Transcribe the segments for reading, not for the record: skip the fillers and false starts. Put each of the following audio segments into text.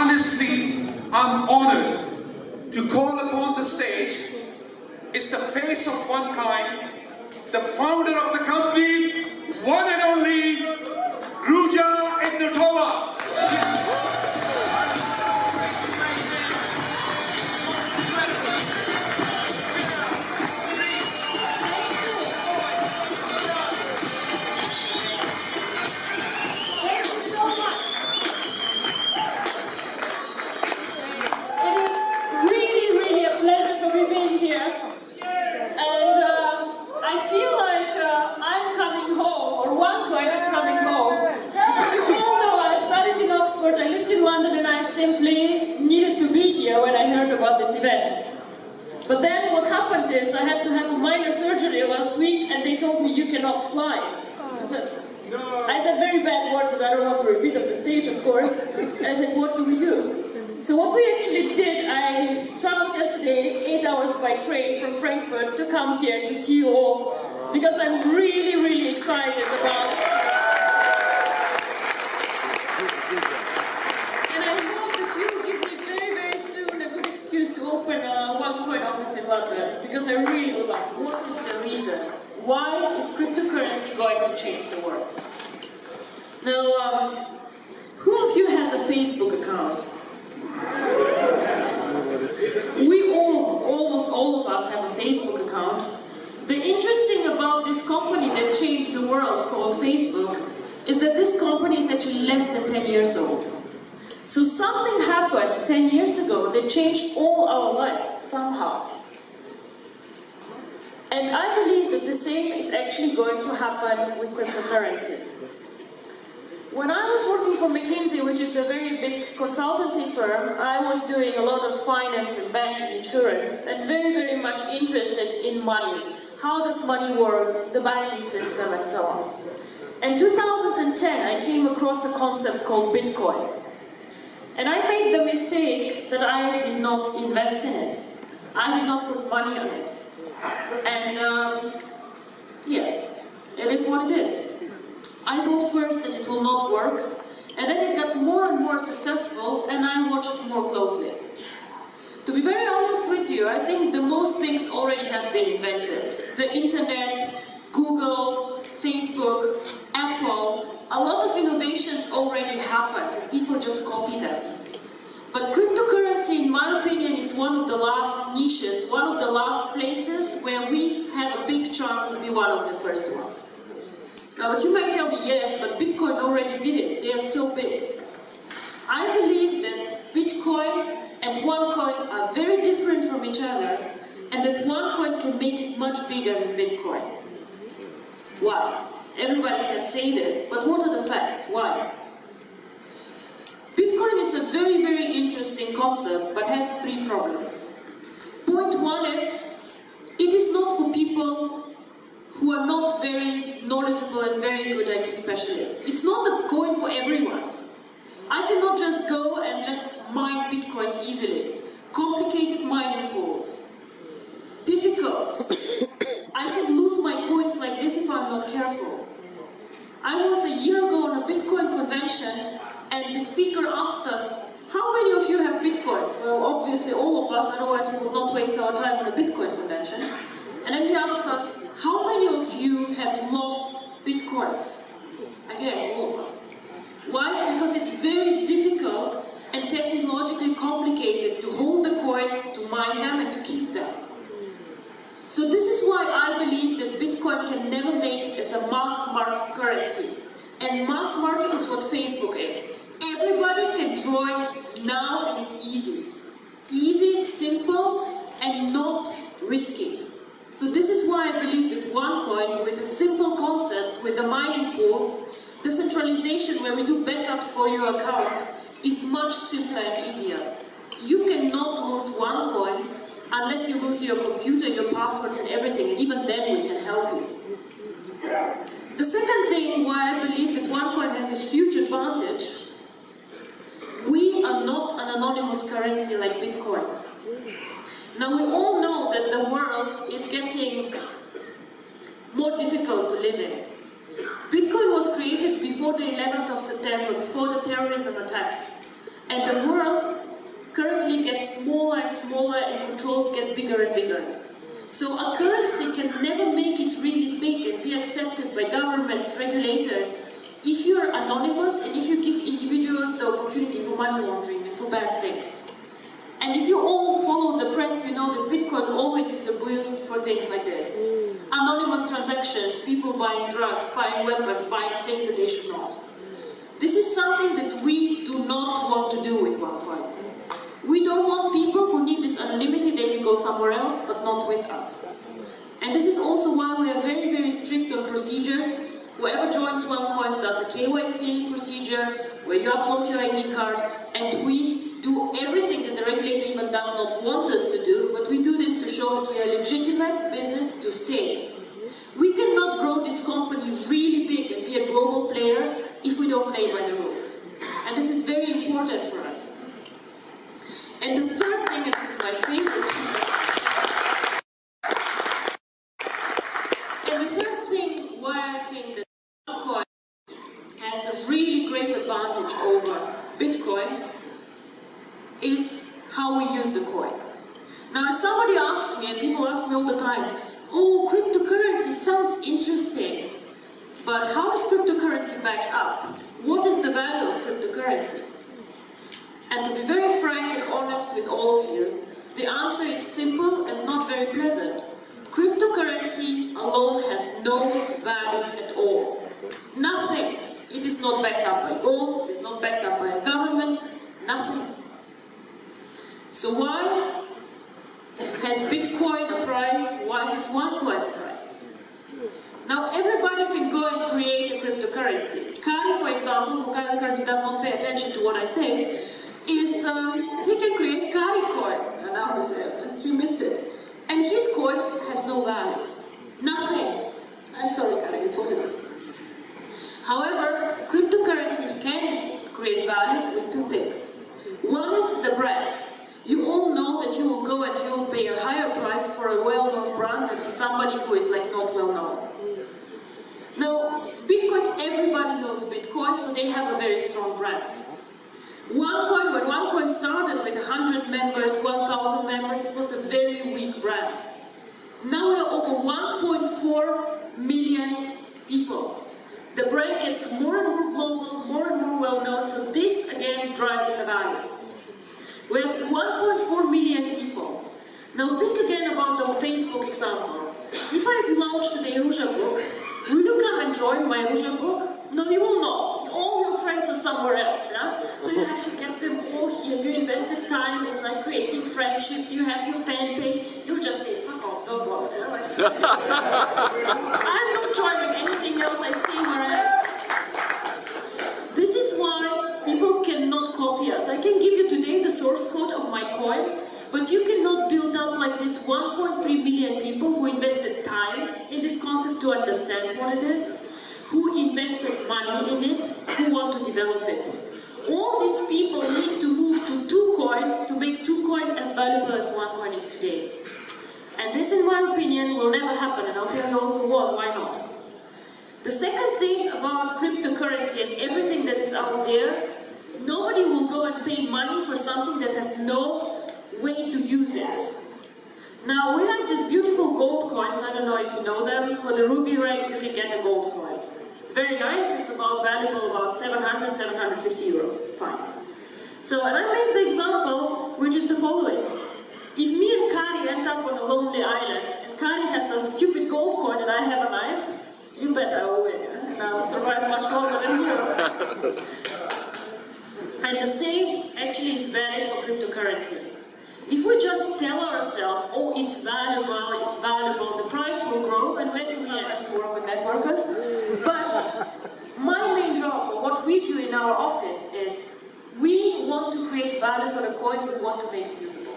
honestly, I'm honored to call upon the stage is the face of one kind, the founder of the company, one and only, Ruže Ignjatove. I lived in London and I simply needed to be here when I heard about this event. But then what happened is I had to have a minor surgery last week and they told me you cannot fly. I said very bad words that I don't want to repeat on the stage, of course. And I said, what do we do? So what we actually did, I traveled yesterday 8 hours by train from Frankfurt to come here to see you all because I'm really, really excited about London, because I really would like to. What is the reason? Why is cryptocurrency going to change the world? Now, who of you has a Facebook account? Almost all of us have a Facebook account. The interesting about this company that changed the world called Facebook is that this company is actually less than 10 years old. So something happened 10 years ago that changed all our lives somehow. And I believe that the same is actually going to happen with cryptocurrency. When I was working for McKinsey, which is a very big consultancy firm, I was doing a lot of finance and banking, insurance, and very, very much interested in money. How does money work, the banking system, and so on. In 2010, I came across a concept called Bitcoin. And I made the mistake that I did not invest in it. I did not put money on it. And yes, it is what it is. I thought first that it will not work, and then it got more and more successful, and I watched more closely. To be very honest with you, I think the most things already have been invented. The internet, Google, Facebook, Apple, a lot of innovations already happened, and people just copy them. But cryptocurrency, in my opinion, is one of the last niches, one of the last places where we have a big chance to be one of the first ones. Now, but you might tell me, yes, but Bitcoin already did it. They are so big. I believe that Bitcoin and OneCoin are very different from each other, and that OneCoin can make it much bigger than Bitcoin. Why? Everybody can say this, but what are the facts? Why? Bitcoin is a very, very interesting concept, but has 3 problems. Point 1 is, it is not for people who are not very knowledgeable and very good IT specialists. It's not a coin for everyone. I cannot just go and just mine Bitcoins easily. Complicated mining pools. Difficult. I can lose my coins like this if I'm not careful. I was a year ago on a Bitcoin convention, and the speaker asked us, how many of you have Bitcoins? Well, obviously all of us, otherwise we would not waste our time on a Bitcoin convention. And then he asked us, how many of you have lost Bitcoins? Again, all of us. Why? Because it's very difficult and technologically complicated to hold the coins, to mine them, and to keep them. So this is why I believe that Bitcoin can never make it as a mass market currency. And mass market is what Facebook is. Everybody can join now, and it's easy. Easy, simple, and not risky. So this is why I believe that OneCoin, with a simple concept, with the mining pools, decentralization where we do backups for your accounts, is much simpler and easier. You cannot lose OneCoins unless you lose your computer, your passwords, and everything, and even then we can help you. The second thing why I believe that OneCoin has a huge advantage, we are not an anonymous currency like Bitcoin. Now we all know that the world is getting more difficult to live in. Bitcoin was created before the 11th of September, before the terrorism attacks. And the world currently gets smaller and smaller and controls get bigger and bigger. So a currency can never make it really big and be accepted by governments, regulators, if you are anonymous and if you give individuals the opportunity for money laundering and for bad things. And if you all follow the press, you know that Bitcoin always is abused for things like this. Anonymous transactions, people buying drugs, buying weapons, buying things that they should not. This is something that we do not want to do with OneCoin. We don't want people who need this anonymity, they can go somewhere else, but not with us. And this is also why we are very, very strict on procedures. Whoever joins OneCoin does a KYC procedure, where you upload your ID card, and we do everything that the regulator even does not want us to do, but we do this to show that we are a legitimate business to stay. We cannot grow this company really big and be a global player if we don't play by the rules. And this is very important for us. And the third thing, and this is my favorite, and the third thing why I think that OneCoin has a really great advantage over Bitcoin is how we use the coin. Now if somebody asks me, and people ask me all the time, oh, cryptocurrency sounds interesting, but how is cryptocurrency backed up? What is the value of cryptocurrency? And to be very frank and honest with all of you, the answer is simple and not very pleasant. Cryptocurrency alone has no value at all. Nothing. It is not backed up by gold, it is not backed up by a government, nothing. So why has Bitcoin a price? Why has OneCoin a price? Now everybody can go and create a cryptocurrency. Kari, for example, who currently does not pay attention to what I say, is he can create Kari coin. And now he said, he missed it. And his coin has no value. Nothing. I'm sorry, Kari, it's what it is. However, cryptocurrency can create value with two things. One is the brand. You all know that you will go and you will pay a higher price for a well-known brand than for somebody who is like not well-known. Now, Bitcoin, everybody knows Bitcoin, so they have a very strong brand. OneCoin, when OneCoin started with 100 members, 1,000 members, it was a very weak brand. Now we are over 1.4 million people. The brand gets more and more global, more and more well-known, so this again drives the value. We have 1.4 million people. Now think again about the Facebook example. If I launch today Ruže book, will you come and join my Ruže book? No, you will not. All your friends are somewhere else, yeah? So you have to get them all here. You invested time in like creating friendships, you have your fan page, you just say, fuck off, don't bother. You know? Like, I'm not joining anything else, I stay where I am. This is why people cannot copy us. I can give you today the source code of my coin, but you cannot build up like this 1.3 million people who invested time in this concept to understand what it is, who invested money in it, who want to develop it. All these people need to move to 2Coin to make 2Coin as valuable as OneCoin is today. And this, in my opinion, will never happen, and I'll tell you also why not. The second thing about cryptocurrency and everything that is out there, nobody will go and pay money for something that has no way to use it. Now, we have these beautiful gold coins, I don't know if you know them. For the Ruby rank, you can get a gold coin. It's very nice, it's about valuable, about 700, 750 euros, fine. So, and I make the example, which is the following. If me and Kari end up on a lonely island, and Kari has a stupid gold coin and I have a knife, you bet I will win, and I'll survive much longer than you. And the same actually is valid for cryptocurrency. If we just tell ourselves, oh, it's valuable, the price will grow, and when do we have to work with networkers? But my main job, or what we do in our office, is we want to create value for the coin, we want to make it usable.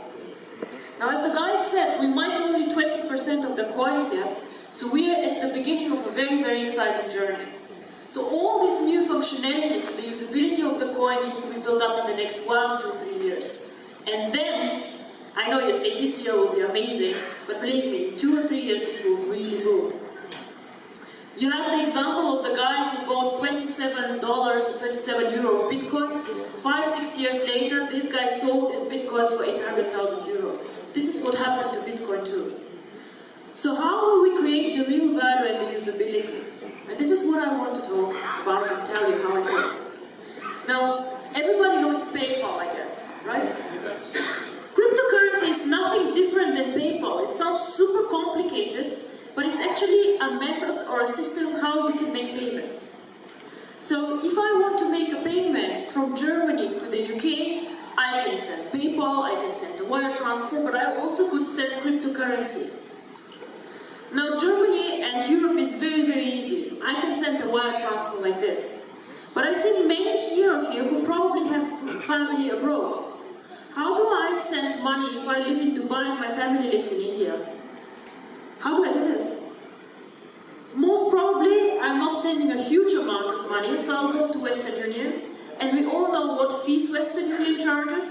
Now, as the guy said, we might only 20% of the coins yet, so we are at the beginning of a very, very exciting journey. So all these new functionalities, the usability of the coin needs to be built up in the next 1 to 3 years. And then, I know you say this year will be amazing, but believe me, in 2 or 3 years this will really boom. You have the example of the guy who bought $27 or 27 euro bitcoins. 5-6 years later, this guy sold his bitcoins for 800,000 euro. This is what happened to Bitcoin too. So how will we create the real value and the usability? And this is what I want to talk about and tell you how it works. Now, everybody knows PayPal, I guess, right? Cryptocurrency is nothing different than PayPal. It sounds super complicated, but it's actually a method or a system how you can make payments. So if I want to make a payment from Germany to the UK, I can send PayPal, I can send a wire transfer, but I also could send cryptocurrency. Now Germany and Europe is very, very easy. I can send a wire transfer like this. But I think many here of you who probably have family abroad. How do I send money if I live in Dubai and my family lives in India? How do I do this? Most probably, I'm not sending a huge amount of money, so I'll go to Western Union. And we all know what fees Western Union charges.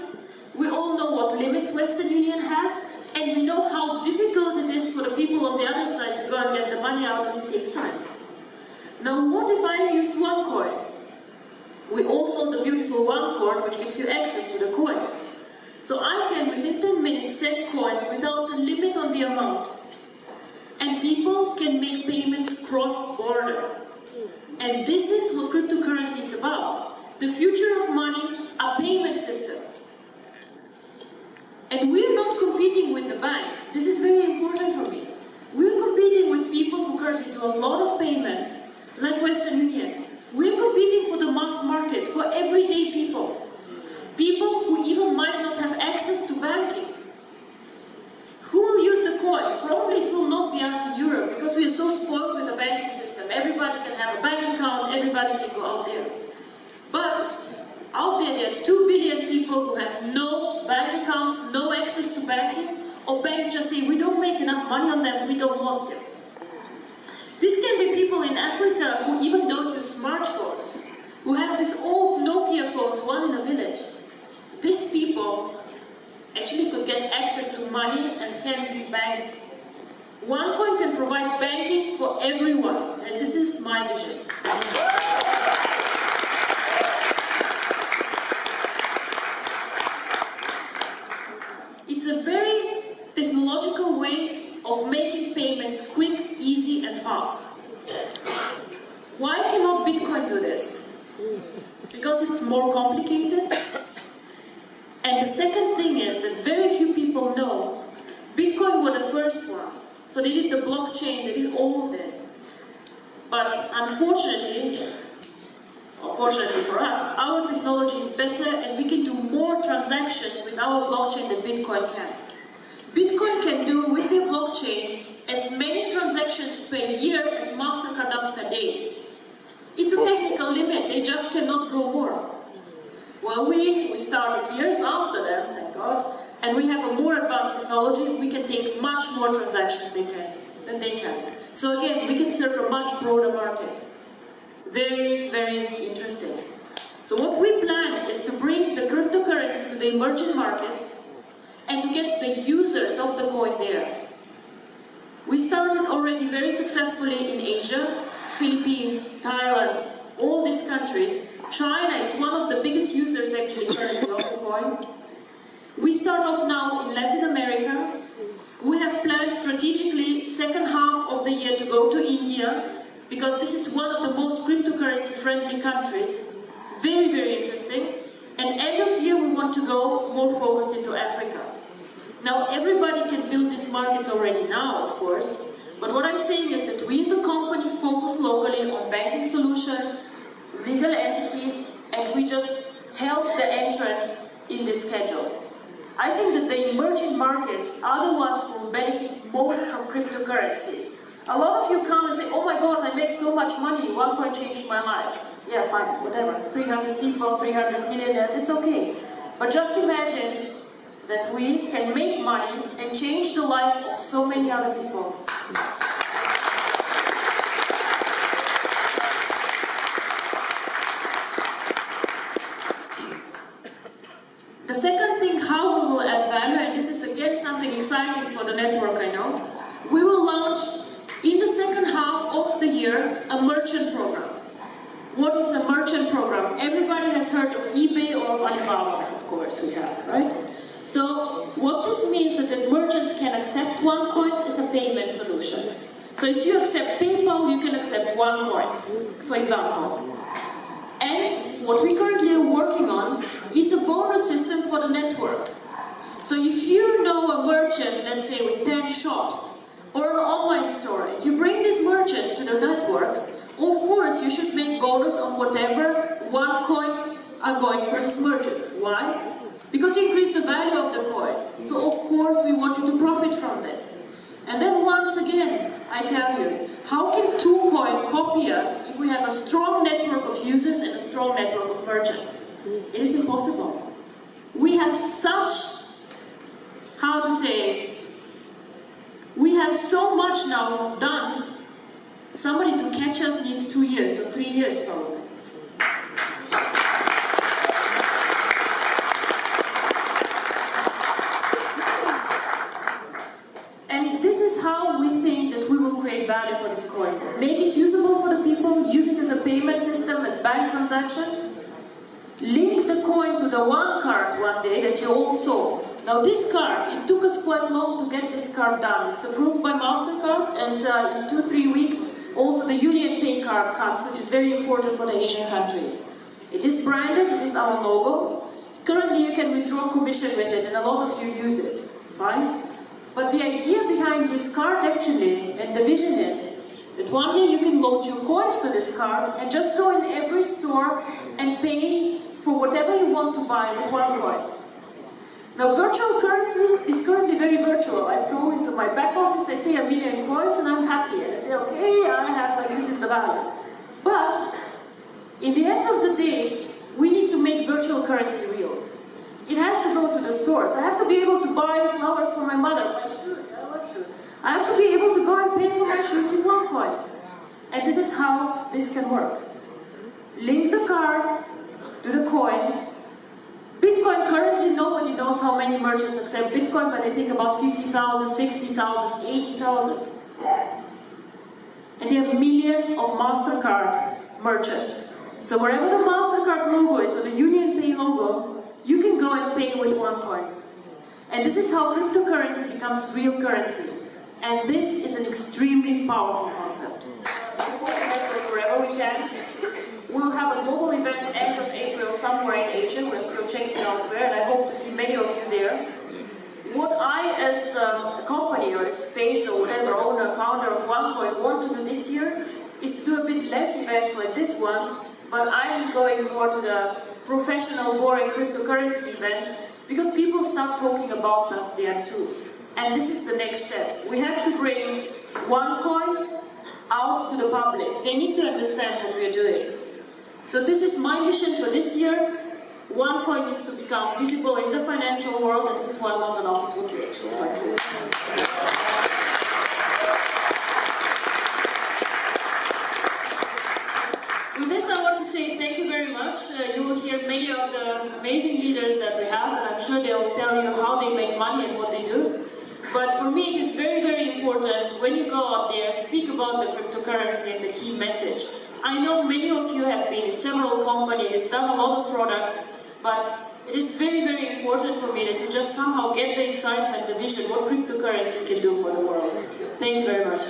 We all know what limits Western Union has. And we know how difficult it is for the people on the other side to go and get the money out, and it takes time. Now, what if I use OneCoins? We all saw the beautiful OneCoin, which gives you access to the coins. So I can, within 10 minutes, send coins without a limit on the amount. And people can make payments cross-border. And this is what cryptocurrency is about. The future of money, a payment system. And we're not competing with the banks. This is very important for me. We're competing with people who currently do a lot of payments, like Western Union. We're competing for the mass market, for everyday people. People who even might not have access to banking. Who will use the coin? Probably it will not be us in Europe, because we are so spoiled with the banking system. Everybody can have a bank account, everybody can go out there. But out there are 2 billion people who have no bank accounts, no access to banking, or banks just say, we don't make enough money on them, we don't want them. This can be people in Africa who even don't use smartphones, who have these old Nokia phones, one in a village. These people actually could get access to money and can be banked. OneCoin can provide banking for everyone, and this is my vision. It's a very technological way of making payments quick, easy, and fast. Why cannot Bitcoin do this? Because it's more complicated. And the second thing is that very few people know Bitcoin were the first ones. So they did the blockchain, they did all of this. But unfortunately, or fortunately for us, our technology is better and we can do more transactions with our blockchain than Bitcoin can. Bitcoin can do with the blockchain as many transactions per year as MasterCard does per day. It's a technical limit, they just cannot grow more. Well, we started years after them, thank God, and we have a more advanced technology. We can take much more transactions than they can. So again, we can serve a much broader market. Very, very interesting. So what we plan is to bring the cryptocurrency to the emerging markets and to get the users of the coin there. We started already very successfully in Asia, Philippines, Thailand, all these countries. China is one of the biggest users actually currently of the coin. We start off now in Latin America. We have planned strategically second half of the year to go to India, because this is one of the most cryptocurrency friendly countries. Very, very interesting. And end of year we want to go more focused into Africa. Now everybody can build these markets already now, of course. But what I'm saying is that we as a company focus locally on banking solutions, legal entities, and we just help the entrance in this schedule. I think that the emerging markets are the ones who will benefit most from cryptocurrency. A lot of you come and say, oh my God, I make so much money, OneCoin changed my life. Yeah, fine, whatever, 300 people, 300 millionaires, it's okay. But just imagine that we can make money and change the life of so many other people. The second thing, how we will add value, and this is again something exciting for the network, I know, we will launch in the second half of the year a merchant program. What is a merchant program? Everybody has heard of eBay or of Alibaba, of course we have, right? So what this means is that merchants can accept OneCoins as a payment solution. So if you accept PayPal, you can accept OneCoins, for example. And what we currently are working on is a bonus system for the network. So if you know a merchant, let's say with 10 shops, or an online store, if you bring this merchant to the network, of course you should make bonus on whatever OneCoins are going for this merchant. Why? Because you increase the value of the coin. So of course we want you to profit from this. And then once again, I tell you, how can 2Coin copy us if we have a strong network of users and a strong network of merchants? It is impossible. We have such, how to say, we have so much now done. Somebody to catch us needs 2 years or 3 years probably. And this is how we think that we will create value for this coin. Make it usable for the people, use it as a payment system, as bank transactions. Link the coin to the one card one day that you all saw. Now this card, it took us quite long to get this card done. It's approved by MasterCard, and in 2-3 weeks also the Union Pay card comes, which is very important for the Asian countries. It is branded, it is our logo. Currently you can withdraw commission with it, and a lot of you use it. Fine? But the idea behind this card actually, and the vision is, that one day you can load your coins to this card and just go in every store and pay for whatever you want to buy with OneCoins. Now virtual currency is currently very virtual. I go into my back office, I say 1 million coins and I'm happy. And I say, okay, I have, like, this is the value. But in the end of the day, we need to make virtual currency real. It has to go to the stores. I have to be able to buy flowers for my mother, my shoes, I love shoes. I have to be able to go and pay for my shoes with OneCoins. And this is how this can work. Link the card to the coin. Bitcoin, currently nobody knows how many merchants accept Bitcoin, but I think about 50,000, 60,000, 80,000. And there are millions of MasterCard merchants. So wherever the MasterCard logo is, or the Union Pay logo, you can go and pay with OneCoins. And this is how cryptocurrency becomes real currency. And this is an extremely powerful concept. Wherever we can. We'll have a global event end of April somewhere in Asia. We're still checking elsewhere, and I hope to see many of you there. What I, as a company, or as face, or whatever, owner, founder of OneCoin, want to do this year is to do a bit less events like this one, but I'm going more to the professional, boring cryptocurrency events, because people start talking about us there too. And this is the next step. We have to bring OneCoin out to the public. They need to understand what we're doing. So this is my mission for this year. OneCoin needs to become visible in the financial world, and this is why London office would be actually quite cool. With this, I want to say thank you very much. You will hear many of the amazing leaders that we have, and I'm sure they will tell you how they make money and what they do. But for me, it is very, very important when you go out there, speak about the cryptocurrency and the key message. I know many of you have been in several companies, done a lot of products, but it is very, very important for me that you just somehow get the excitement, the vision, what cryptocurrency can do for the world. Thank you very much.